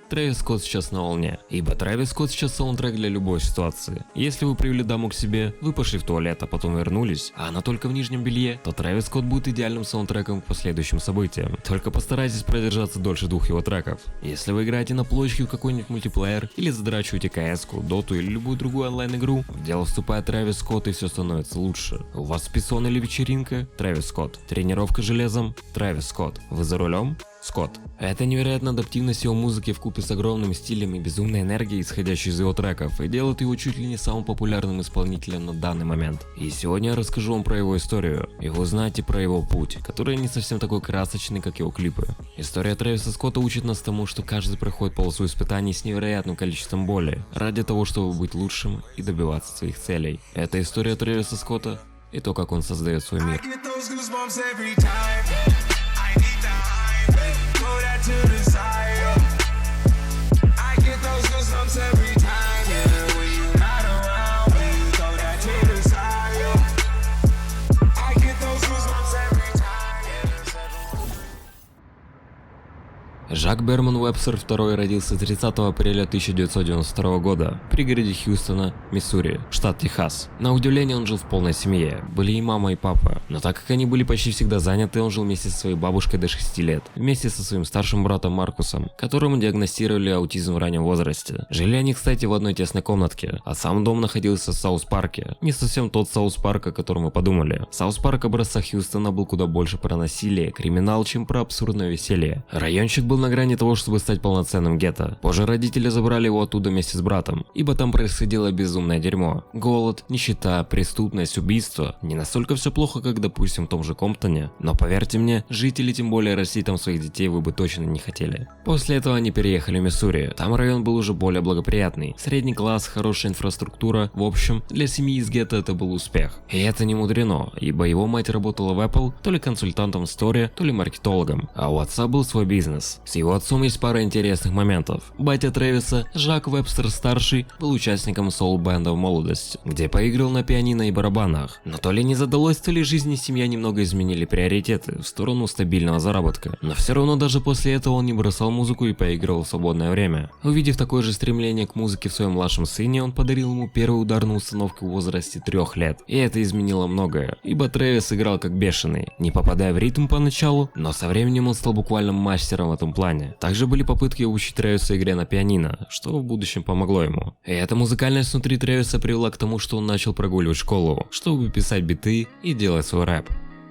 Трэвис Скотт сейчас на волне, ибо Трэвис Скотт сейчас саундтрек для любой ситуации. Если вы привели даму к себе, вы пошли в туалет, а потом вернулись, а она только в нижнем белье, то Трэвис Скотт будет идеальным саундтреком к последующим событиям. Только постарайтесь продержаться дольше 2 его треков. Если вы играете на плойке в какой-нибудь мультиплеер, или задрачиваете CS-ку, доту или любую другую онлайн-игру, в дело вступает Трэвис Скотт и все становится лучше. У вас списон или вечеринка? Трэвис Скотт. Тренировка железом? Трэвис Скотт. Вы за рулем? Скотт. Это невероятная адаптивность его музыки вкупе с огромным стилем и безумной энергией, исходящей из его треков, и делает его чуть ли не самым популярным исполнителем на данный момент. И сегодня я расскажу вам про его историю, и вы узнаете про его путь, который не совсем такой красочный, как его клипы. История Трэвиса Скотта учит нас тому, что каждый проходит полосу испытаний с невероятным количеством боли, ради того, чтобы быть лучшим и добиваться своих целей. Это история Трэвиса Скотта и то, как он создает свой мир. Жак Берман Уэбстер II родился 30 апреля 1992 года в пригороде Хьюстона, Миссури, штат Техас. На удивление, он жил в полной семье, были и мама, и папа, но так как они были почти всегда заняты, он жил вместе со своей бабушкой до 6 лет, вместе со своим старшим братом Маркусом, которому диагностировали аутизм в раннем возрасте. Жили они, кстати, в одной тесной комнатке, а сам дом находился в Саус-Парке, не совсем тот Саус-Парк, о котором мы подумали. Саус-Парк образца Хьюстона был куда больше про насилие, криминал, чем про абсурдное веселье. Райончик был на грани того, чтобы стать полноценным гетто. Позже родители забрали его оттуда вместе с братом, ибо там происходило безумное дерьмо. Голод, нищета, преступность, убийство. Не настолько все плохо, как, допустим, в том же Комптоне, но поверьте мне, жить или тем более растить там своих детей вы бы точно не хотели. После этого они переехали в Миссури. Там район был уже более благоприятный. Средний класс, хорошая инфраструктура. В общем, для семьи из гетто это был успех. И это не мудрено, ибо его мать работала в Apple, то ли консультантом в сторе, то ли маркетологом, а у отца был свой бизнес. С его отцом есть пара интересных моментов. Батя Трэвиса, Жак Вебстер старший, был участником соул-бенда в молодости, где поиграл на пианино и барабанах. Но то ли не задалось, то ли жизнь и семья немного изменили приоритеты в сторону стабильного заработка. Но все равно даже после этого он не бросал музыку и поигрывал в свободное время. Увидев такое же стремление к музыке в своем младшем сыне, он подарил ему первую ударную установку в возрасте 3 лет. И это изменило многое, ибо Трэвис играл как бешеный, не попадая в ритм поначалу, но со временем он стал буквально мастером в этом плане. Также были попытки обучить Трэвиса игре на пианино, что в будущем помогло ему. И эта музыкальность внутри Трэвиса привела к тому, что он начал прогуливать школу, чтобы писать биты и делать свой рэп.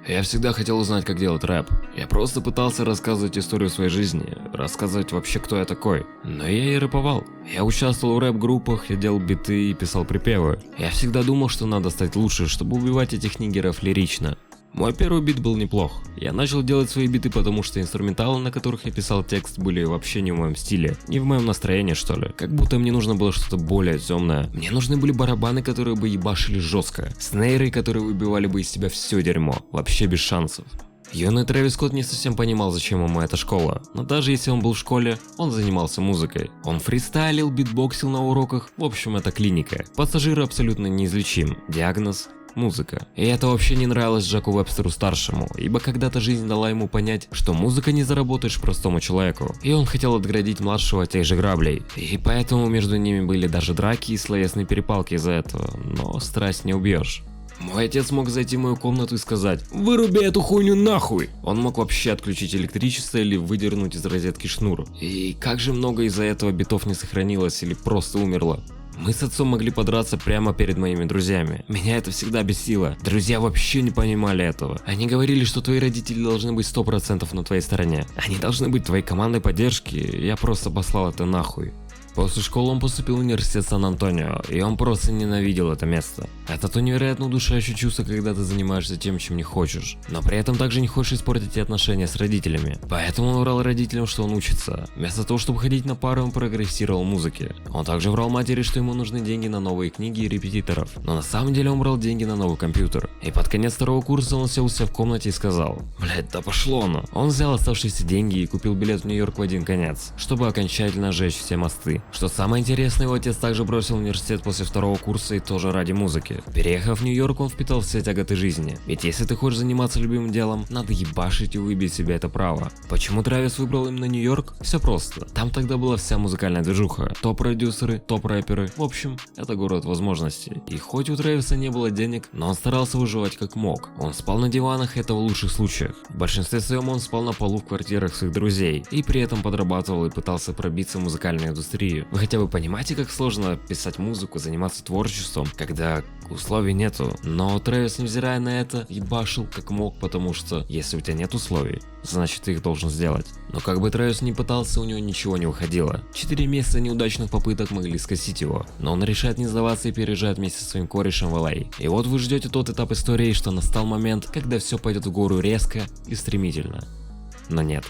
Я всегда хотел узнать, как делать рэп. Я просто пытался рассказывать историю своей жизни, рассказывать вообще, кто я такой. Но я и рэповал. Я участвовал в рэп-группах, я делал биты и писал припевы. Я всегда думал, что надо стать лучше, чтобы убивать этих нигеров лирично. Мой первый бит был неплох. Я начал делать свои биты, потому что инструменталы, на которых я писал текст, были вообще не в моем стиле, не в моем настроении, что ли. Как будто мне нужно было что-то более темное. Мне нужны были барабаны, которые бы ебашили жестко, снейры, которые выбивали бы из себя все дерьмо, вообще без шансов. Юный Трэвис Скотт не совсем понимал, зачем ему эта школа, но даже если он был в школе, он занимался музыкой. Он фристайлил, битбоксил на уроках, в общем, это клиника. Пассажир абсолютно неизлечим. Диагноз – музыка. И это вообще не нравилось Жаку Вебстеру старшему, ибо когда-то жизнь дала ему понять, что музыка не заработаешь простому человеку. И он хотел отградить младшего от тех же граблей. И поэтому между ними были даже драки и словесные перепалки из-за этого, но страсть не убьешь. Мой отец мог зайти в мою комнату и сказать: «Выруби эту хуйню нахуй!» Он мог вообще отключить электричество или выдернуть из розетки шнур. И как же много из-за этого битов не сохранилось или просто умерло. Мы с отцом могли подраться прямо перед моими друзьями. Меня это всегда бесило. Друзья вообще не понимали этого. Они говорили, что твои родители должны быть 100% на твоей стороне. Они должны быть твоей командой поддержки. Я просто послал это нахуй. После школы он поступил в университет Сан-Антонио, и он просто ненавидел это место. Это то невероятно удушающее чувство, когда ты занимаешься тем, чем не хочешь, но при этом также не хочешь испортить и отношения с родителями. Поэтому он врал родителям, что он учится. Вместо того, чтобы ходить на пары, он прогрессировал в музыке. Он также врал матери, что ему нужны деньги на новые книги и репетиторов, но на самом деле он брал деньги на новый компьютер. И под конец второго курса он сел у себя в комнате и сказал: «Блять, да пошло оно». Он взял оставшиеся деньги и купил билет в Нью-Йорк в один конец, чтобы окончательно сжечь все мосты. Что самое интересное, его отец также бросил университет после второго курса и тоже ради музыки. Переехав в Нью-Йорк, он впитал все тяготы жизни. Ведь если ты хочешь заниматься любимым делом, надо ебашить и выбить себе это право. Почему Трэвис выбрал именно Нью-Йорк? Все просто. Там тогда была вся музыкальная движуха. Топ-продюсеры, топ-рэперы. В общем, это город возможностей. И хоть у Трэвиса не было денег, но он старался выживать как мог. Он спал на диванах, это в лучших случаях. В большинстве своем он спал на полу в квартирах своих друзей. И при этом подрабатывал и пытался пробиться в музыкальную индустрию. Вы хотя бы понимаете, как сложно писать музыку, заниматься творчеством, когда условий нету? Но Трэвис, невзирая на это, ебашил как мог, потому что если у тебя нет условий, значит ты их должен сделать. Но как бы Трэвис ни пытался, у него ничего не выходило. 4 месяца неудачных попыток могли скосить его, но он решает не сдаваться и переезжает вместе со своим корешем в LA. И вот вы ждете тот этап истории, что настал момент, когда все пойдет в гору резко и стремительно. Но нет.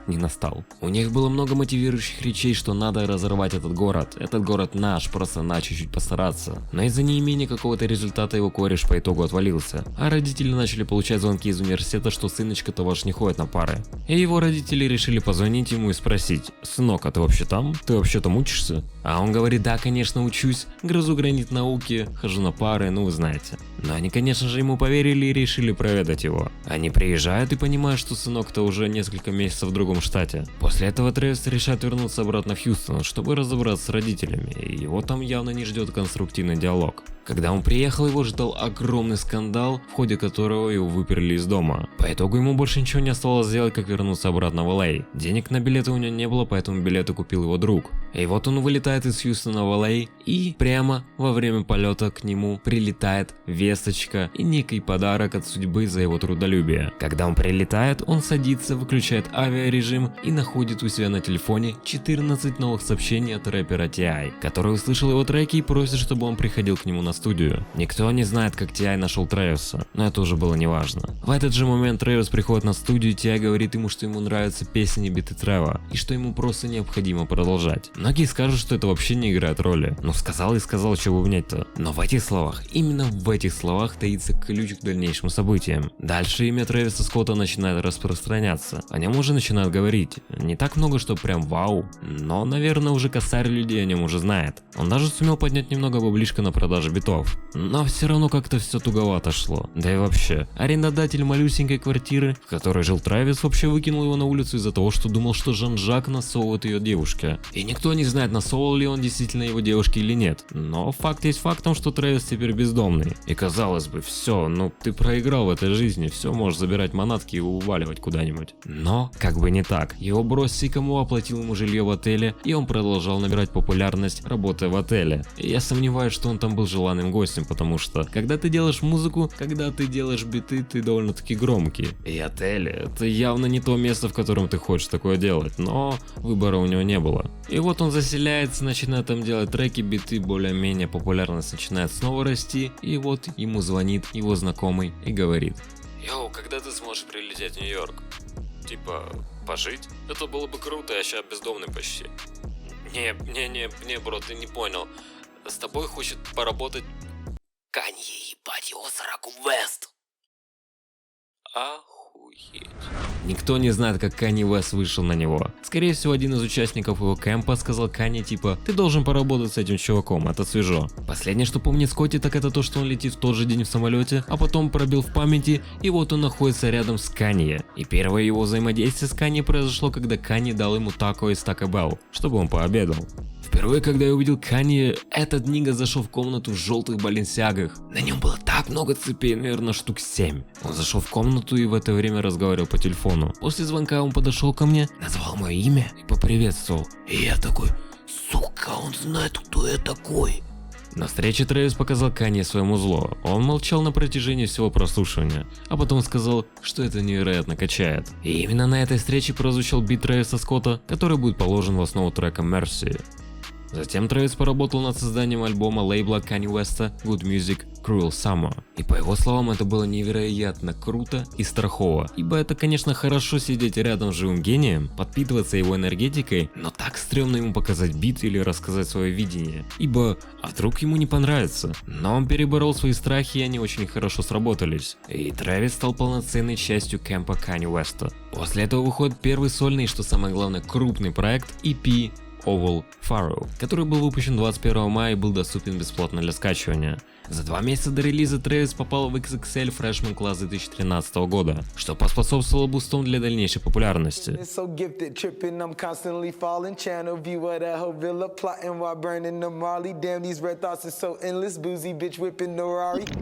Не настал. У них было много мотивирующих речей, что надо разорвать этот город наш, просто на чуть-чуть постараться. Но из-за неимения какого-то результата его кореш по итогу отвалился, а родители начали получать звонки из университета, что сыночка-то ваш не ходит на пары. И его родители решили позвонить ему и спросить: сынок, а ты вообще там? Ты вообще там учишься? А он говорит: да, конечно, учусь, грызу гранит науки, хожу на пары, ну вы знаете. Но они, конечно же, ему поверили и решили проведать его. Они приезжают и понимают, что сынок-то уже несколько месяцев в другом штате. После этого Трэвис решает вернуться обратно в Хьюстон, чтобы разобраться с родителями, и его там явно не ждет конструктивный диалог. Когда он приехал, его ждал огромный скандал, в ходе которого его выперли из дома. По итогу ему больше ничего не оставалось сделать, как вернуться обратно в LA. Денег на билеты у него не было, поэтому билеты купил его друг. И вот он вылетает из Хьюстона в LA, и прямо во время полета к нему прилетает весточка и некий подарок от судьбы за его трудолюбие. Когда он прилетает, он садится, выключает авиарежим и находит у себя на телефоне 14 новых сообщений от рэпера T.I., который услышал его треки и просит, чтобы он приходил к нему на студию. Никто не знает, как T.I. нашел Трэвиса, но это уже было неважно. В этот же момент Трэвис приходит на студию, и T.I. говорит ему, что ему нравятся песни и биты Трэва, и что ему просто необходимо продолжать. Многие скажут, что это вообще не играет роли. Ну сказал и сказал, чего внять-то. Но в этих словах, именно в этих словах таится ключ к дальнейшим событиям. Дальше имя Трэвиса Скотта начинает распространяться. О нем уже начинают говорить. Не так много, что прям вау, но, наверное, уже косарь людей о нем уже знает. Он даже сумел поднять немного баблишка на продаже битов. Но все равно как-то все туговато шло. Да и вообще, арендодатель малюсенькой квартиры, в которой жил Трэвис, вообще выкинул его на улицу из-за того, что думал, что Жан-Жак насовывает ее девушке. И никто не знает, насовывал ли он действительно его девушке или нет. Но факт есть фактом, что Трэвис теперь бездомный. И казалось бы, все, ну ты проиграл в этой жизни, все, можешь забирать манатки и уваливать куда-нибудь. Но как бы не так. Его бросили, кому оплатил ему жилье в отеле, и он продолжал набирать популярность, работая в отеле. И я сомневаюсь, что он там был желанным гостем, потому что когда ты делаешь музыку, когда ты делаешь биты, ты довольно-таки громкий. И отель — это явно не то место, в котором ты хочешь такое делать, но выбора у него не было. И вот он заселяется, начинает там делать треки, биты, более-менее популярность начинает снова расти, и вот ему звонит его знакомый и говорит: «Йоу, когда ты сможешь прилететь в Нью-Йорк? Типа, пожить? Это было бы круто, я сейчас бездомный почти». Не, бро, ты не понял. С тобой хочет поработать Канье, ебать его, Сараку Вест. Охуеть. Никто не знает, как Канье Уэст вышел на него. Скорее всего, один из участников его кемпа сказал Канье типа: ты должен поработать с этим чуваком, это свежо. Последнее, что помнит Скотти, так это то, что он летит в тот же день в самолете, а потом пробил в памяти, и вот он находится рядом с Канье. И первое его взаимодействие с Канье произошло, когда Канье дал ему тако из Taco Bell, чтобы он пообедал. Впервые, когда я увидел Канье, этот нига зашел в комнату в желтых баленсиагах. На нем было так много цепей, наверное, штук 7. Он зашел в комнату и в это время разговаривал по телефону. После звонка он подошел ко мне, назвал мое имя и поприветствовал. И я такой: сука, он знает, кто я такой. На встрече Трэвис показал Канье своему зло. Он молчал на протяжении всего прослушивания, а потом сказал, что это невероятно качает. И именно на этой встрече прозвучал бит Трэвиса Скотта, который будет положен в основу трека Mercy. Затем Трэвис поработал над созданием альбома лейбла Канье Уэста Good Music Cruel Summer. И по его словам, это было невероятно круто и страхово. Ибо это, конечно, хорошо сидеть рядом с живым гением, подпитываться его энергетикой, но так стрёмно ему показать бит или рассказать свое видение. Ибо, а вдруг ему не понравится? Но он переборол свои страхи, и они очень хорошо сработались. И Трэвис стал полноценной частью кемпа Канье Уэста. После этого выходит первый сольный, что самое главное, крупный проект EP Oval Pharaoh, который был выпущен 21 мая и был доступен бесплатно для скачивания. За 2 месяца до релиза Трэвис попал в XXL Freshman Class 2013 года, что поспособствовало бустом для дальнейшей популярности.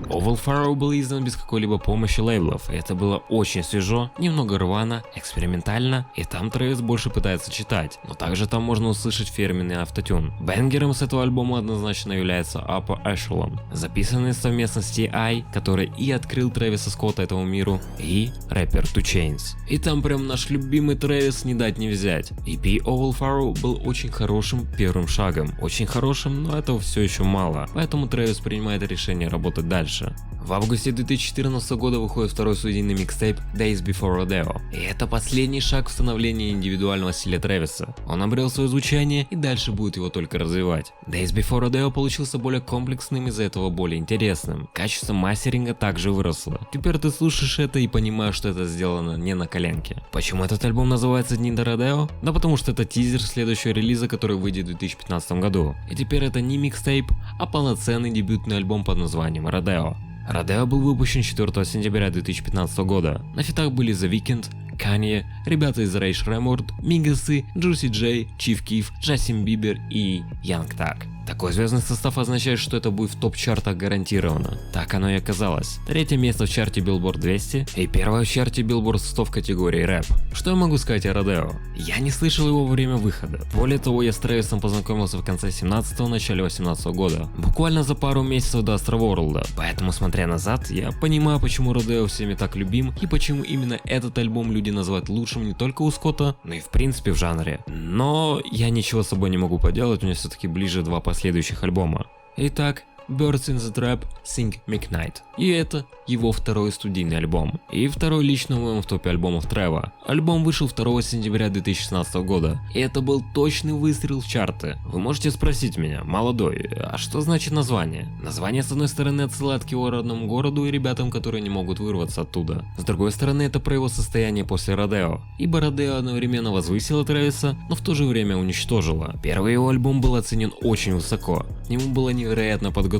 Oval Pharaoh был издан без какой-либо помощи лейблов, и это было очень свежо, немного рвано, экспериментально, и там Трэвис больше пытается читать, но также там можно услышать фирменный автотюн. Бенгером с этого альбома однозначно является Upper Echelon, записанный совместно с T.I., который и открыл Трэвиса Скотта этому миру, и рэпер 2 Chainz. И там прям наш любимый Трэвис не дать не взять. EP Oval Pharaoh был очень хорошим первым шагом, очень хорошим, но этого все еще мало, поэтому Трэвис принимает решение работать дальше. В августе 2014 года выходит второй студийный микстейп Days Before Rodeo, и это последний шаг в становлении индивидуального стиля Трэвиса. Он обрел свое звучание и дальше будет его только развивать. Days Before Rodeo получился более комплексным, из-за этого более интересным. Качество мастеринга также выросло. Теперь ты слушаешь это и понимаешь, что это сделано не на коленке. Почему этот альбом называется Дни до Родео? Да потому что это тизер следующего релиза, который выйдет в 2015 году. И теперь это не микстейп, а полноценный дебютный альбом под названием Rodeo. Rodeo был выпущен 4 сентября 2015 года. На фитах были The Weeknd, Kanye, ребята из Rage Remord, Мигасы, Juicy J, Chief Keef, Джастин Бибер и Young Thug. Такой звездный состав означает, что это будет в топ-чартах гарантированно. Так оно и оказалось. Третье место в чарте Billboard 200 и первое в чарте Billboard 100 в категории рэп. Что я могу сказать о Rodeo? Я не слышал его во время выхода. Более того, я с Трэвисом познакомился в конце 17-го, начале 18 года. Буквально за пару месяцев до Astroworld, поэтому смотря назад, я понимаю, почему Rodeo всеми так любим и почему именно этот альбом люди называют лучшим не только у Скотта, но и в принципе в жанре. Но я ничего с собой не могу поделать, у меня все-таки ближе два последующих альбома. Итак, Birds in the Trap, Sing McKnight. И это его второй студийный альбом. И второй лично в моем в топе альбомов Трэва. Альбом вышел 2 сентября 2016 года. И это был точный выстрел в чарты. Вы можете спросить меня, молодой, а что значит название? Название с одной стороны отсылает к его родному городу и ребятам, которые не могут вырваться оттуда. С другой стороны это про его состояние после Rodeo. Ибо Rodeo одновременно возвысила Трэвиса, но в то же время уничтожила. Первый его альбом был оценен очень высоко. К нему была невероятная подготовка.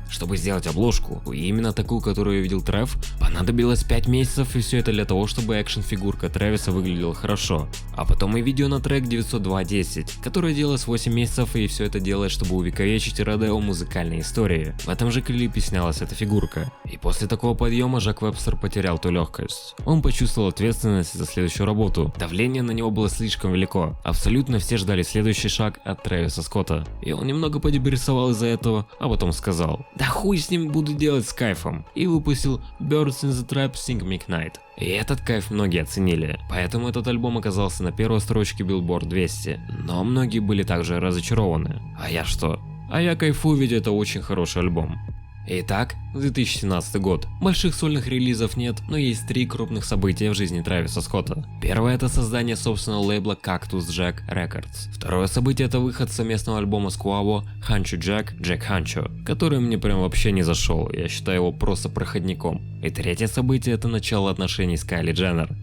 Чтобы сделать обложку, и именно такую, которую я видел Трэв, понадобилось 5 месяцев, и все это для того, чтобы экшн-фигурка Трэвиса выглядела хорошо. А потом и видео на трек 902.10, которое делалось 8 месяцев, и все это делает, чтобы увековечить Rodeo музыкальной истории. В этом же клипе снялась эта фигурка. И после такого подъема Жак Вебстер потерял ту легкость. Он почувствовал ответственность за следующую работу. Давление на него было слишком велико. Абсолютно все ждали следующий шаг от Трэвиса Скотта. И он немного подебрессовал из-за этого, а потом сказал: да хуй с ним, буду делать с кайфом, и выпустил Birds in the Trap, Sing McKnight. И этот кайф многие оценили, поэтому этот альбом оказался на первой строчке Billboard 200, но многие были также разочарованы. А я что? А я кайфую, ведь это очень хороший альбом. Итак, 2017 год. Больших сольных релизов нет, но есть 3 крупных события в жизни Трэвиса Скотта. Первое — это создание собственного лейбла Cactus Jack Records. Второе событие — это выход совместного альбома с Quavo Huncho Jack Huncho, который мне прям вообще не зашел, я считаю его просто проходником. И третье событие — это начало отношений с Кайли Дженнер.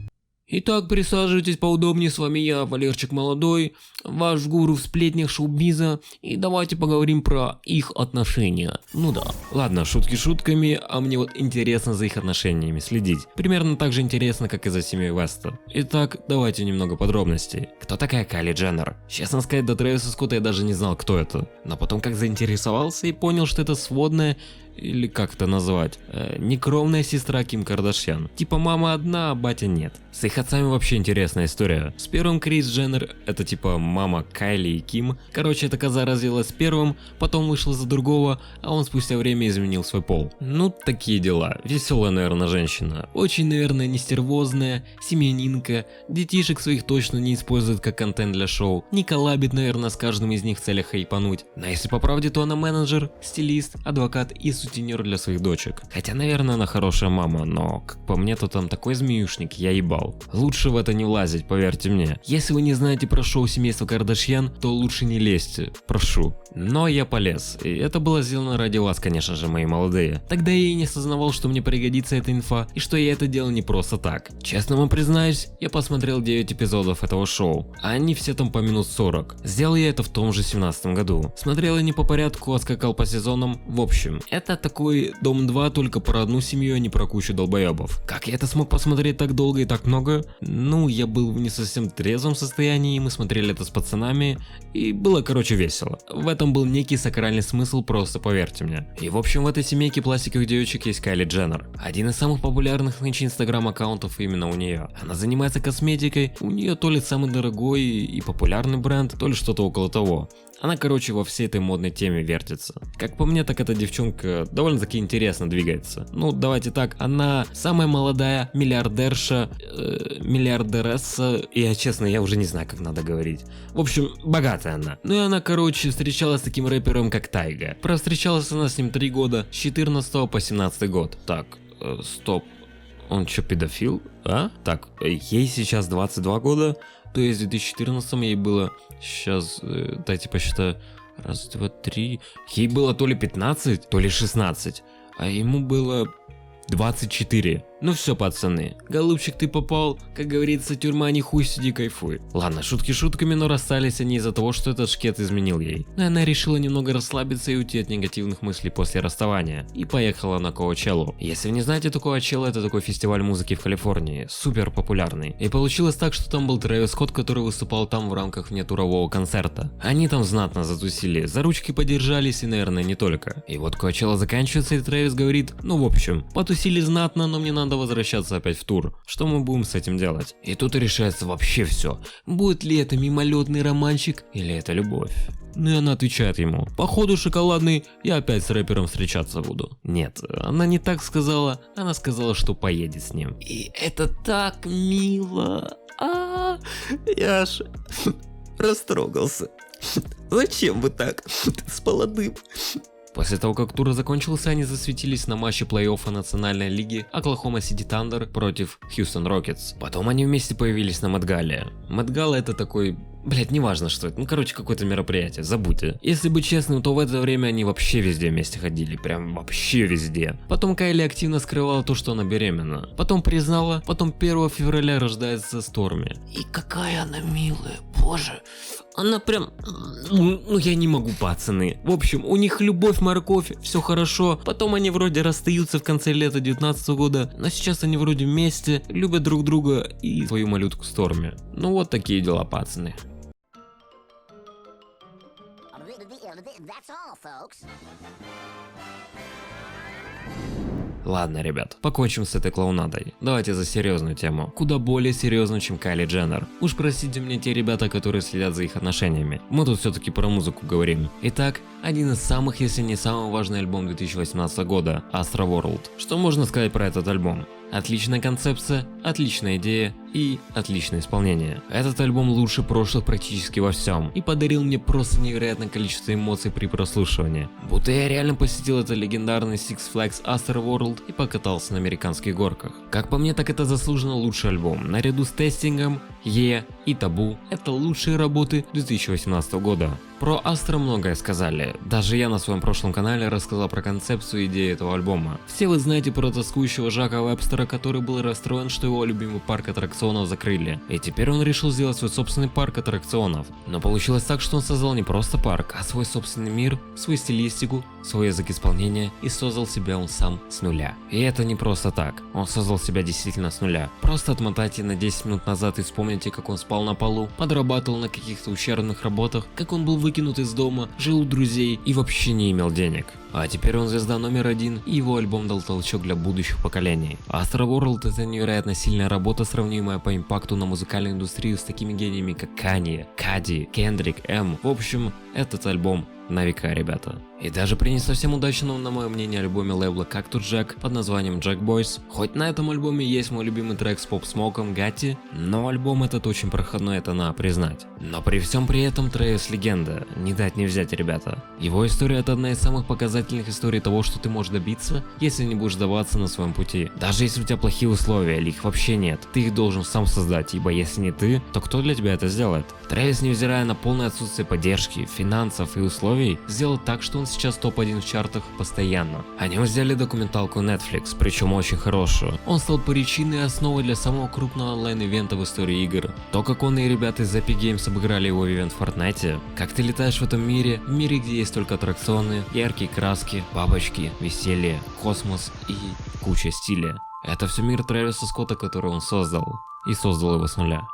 Итак, присаживайтесь поудобнее, с вами я, Валерчик Молодой, ваш гуру в сплетнях шоу-биза, и давайте поговорим про их отношения. Ну да. Ладно, шутки шутками, а мне вот интересно за их отношениями следить. Примерно так же интересно, как и за семьей Веста. Итак, давайте немного подробностей. Кто такая Кайли Дженнер? Честно сказать, до Трэвиса Скотта я даже не знал, кто это. Но потом как заинтересовался и понял, что это сводная, или как это назвать, некровная сестра Ким Кардашьян. Типа мама одна, а батя нет. С их отцами вообще интересная история. С первым Крис Дженнер, это типа мама Кайли и Ким. Короче, эта коза развелась с первым, потом вышла за другого, а он спустя время изменил свой пол. Ну, такие дела. Веселая, наверное, женщина. Очень, наверное, нестервозная, семьянинка, детишек своих точно не использует как контент для шоу, не коллабит, наверное, с каждым из них в целях хайпануть. Но если по правде, то она менеджер, стилист, адвокат и сутенер для своих дочек. Хотя, наверное, она хорошая мама, но, как по мне, то там такой змеюшник, я ебал. Лучше в это не влазить, поверьте мне. Если вы не знаете про шоу семейства Кардашьян, то лучше не лезьте, прошу. Но я полез, и это было сделано ради вас, конечно же, мои молодые. Тогда я и не осознавал, что мне пригодится эта инфа, и что я это делал не просто так. Честно вам признаюсь, я посмотрел 9 эпизодов этого шоу, а они все там по минут 40. Сделал я это в том же 17 году. Смотрел я не по порядку, а скакал по сезонам. В общем, это такой Дом 2, только про одну семью, а не про кучу долбоебов. Как я это смог посмотреть так долго и так много? Ну, я был в не совсем трезвом состоянии, и мы смотрели это с пацанами, и было, короче, весело. В этом был некий сакральный смысл, просто поверьте мне. И в общем, в этой семейке пластиковых девочек есть Кайли Дженнер. Один из самых популярных нынче инстаграм аккаунтов именно у нее. Она занимается косметикой, у нее то ли самый дорогой и популярный бренд, то ли что-то около того. Она, короче, во всей этой модной теме вертится. Как по мне, так эта девчонка довольно-таки интересно двигается. Ну, давайте так, она самая молодая миллиардерша, миллиардересса, честно, я уже не знаю, как надо говорить. В общем, богатая она. Ну и она, короче, встречалась с таким рэпером, как Тайга. Провстречалась она с ним 3 года, с 14 по 17 год. Так, стоп. Он что, педофил? А? Так, ей сейчас 22 года, то есть в 2014 ей было, сейчас, дайте посчитаю, раз, два, три, ей было то ли 15, то ли 16, а ему было 24. Ну все, пацаны, голубчик, ты попал, как говорится, тюрьма не хуй, сиди кайфуй. Ладно, шутки шутками, но расстались они из-за того, что этот шкет изменил ей. И она решила немного расслабиться и уйти от негативных мыслей после расставания. И поехала на Коачеллу. Если вы не знаете, то Коачелла — это такой фестиваль музыки в Калифорнии, супер популярный. И получилось так, что там был Трэвис Скотт, который выступал там в рамках внетурового концерта. Они там знатно затусили, за ручки подержались и, наверное, не только. И вот Коачелла заканчивается, и Трэвис говорит: ну в общем, потусили знатно, но мне надо возвращаться опять в тур. Что мы будем с этим делать? И тут и решается вообще все. Будет ли это мимолетный романчик или это любовь? Ну и она отвечает ему: походу шоколадный, я опять с рэпером встречаться буду. Нет, она не так сказала, она сказала, что поедет с ним. И это так мило. Я аж растрогался. Зачем вы так с молодым? После того, как тур закончился, они засветились на матче плей-оффа национальной лиги Оклахома Сити Тандер против Хьюстон Рокетс. Потом они вместе появились на Мэтгале. Мэтгала — это такой... Блять, неважно что это, ну короче, какое-то мероприятие, забудьте. Если быть честным, то в это время они вообще везде вместе ходили, прям вообще везде. Потом Кайли активно скрывала то, что она беременна. Потом признала, потом 1 февраля рождается Сторми. И какая она милая, боже. Она прям... Ну я не могу, пацаны. В общем, у них любовь, морковь, все хорошо. Потом они вроде расстаются в конце лета 19 года, но сейчас они вроде вместе, любят друг друга и свою малютку Сторми. Ну вот такие дела, пацаны. Ладно, ребят, покончим с этой клоунадой. Давайте за серьезную тему. Куда более серьезную, чем Кайли Дженнер. Уж простите мне те ребята, которые следят за их отношениями. Мы тут все-таки про музыку говорим. Итак, один из самых, если не самый важный альбом 2018 года — Astro World. Что можно сказать про этот альбом? Отличная концепция, отличная идея и отличное исполнение. Этот альбом лучше прошлых практически во всем и подарил мне просто невероятное количество эмоций при прослушивании. Будто я реально посетил этот легендарный Six Flags Astro World и покатался на американских горках. Как по мне, так это заслуженно лучший альбом. Наряду с Тестингом, и Табу — это лучшие работы 2018 года. Про Астро многое сказали, даже я на своем прошлом канале рассказал про концепцию и идею этого альбома. Все вы знаете про тоскующего Жака Вебстера, который был расстроен, что его любимый парк аттракционов закрыли, и теперь он решил сделать свой собственный парк аттракционов. Но получилось так, что он создал не просто парк, а свой собственный мир, свою стилистику, свой язык исполнения, и создал себя он сам с нуля. И это не просто так, он создал себя действительно с нуля. Просто отмотайте на 10 минут назад и вспомните, как он спал на полу, подрабатывал на каких-то ущербных работах, как он был выкинут из дома, жил у друзей и вообще не имел денег. А теперь он звезда номер 1, и его альбом дал толчок для будущих поколений. Astro World — это невероятно сильная работа, сравнимая по импакту на музыкальную индустрию с такими гениями, как Канье, Кади, Кендрик, М. В общем, этот альбом на века, ребята. И даже при не совсем удачном, на мое мнение, альбоме лейбла Cactus Jack под названием Jack Boys, хоть на этом альбоме есть мой любимый трек с Pop Smoke'ом Gatti, но альбом этот очень проходной, это надо признать. Но при всем при этом Трэвис легенда, не дать не взять, ребята. Его история — это одна из самых показательных историй того, что ты можешь добиться, если не будешь сдаваться на своем пути. Даже если у тебя плохие условия или их вообще нет, ты их должен сам создать, ибо если не ты, то кто для тебя это сделает? Трэвис, невзирая на полное отсутствие поддержки, финансов и условий, сделал так, что он сейчас топ-1 в чартах постоянно. О нем сделали документалку Netflix, причем очень хорошую. Он стал причиной и основой для самого крупного онлайн-ивента в истории игр. То, как он и ребята из Epic Games обыграли его ивент в Fortnite, как ты летаешь в этом мире, где есть только аттракционы, яркие краски, бабочки, веселье, космос и куча стиля. Это все мир Трэвиса Скотта, который он создал. И создал его с нуля.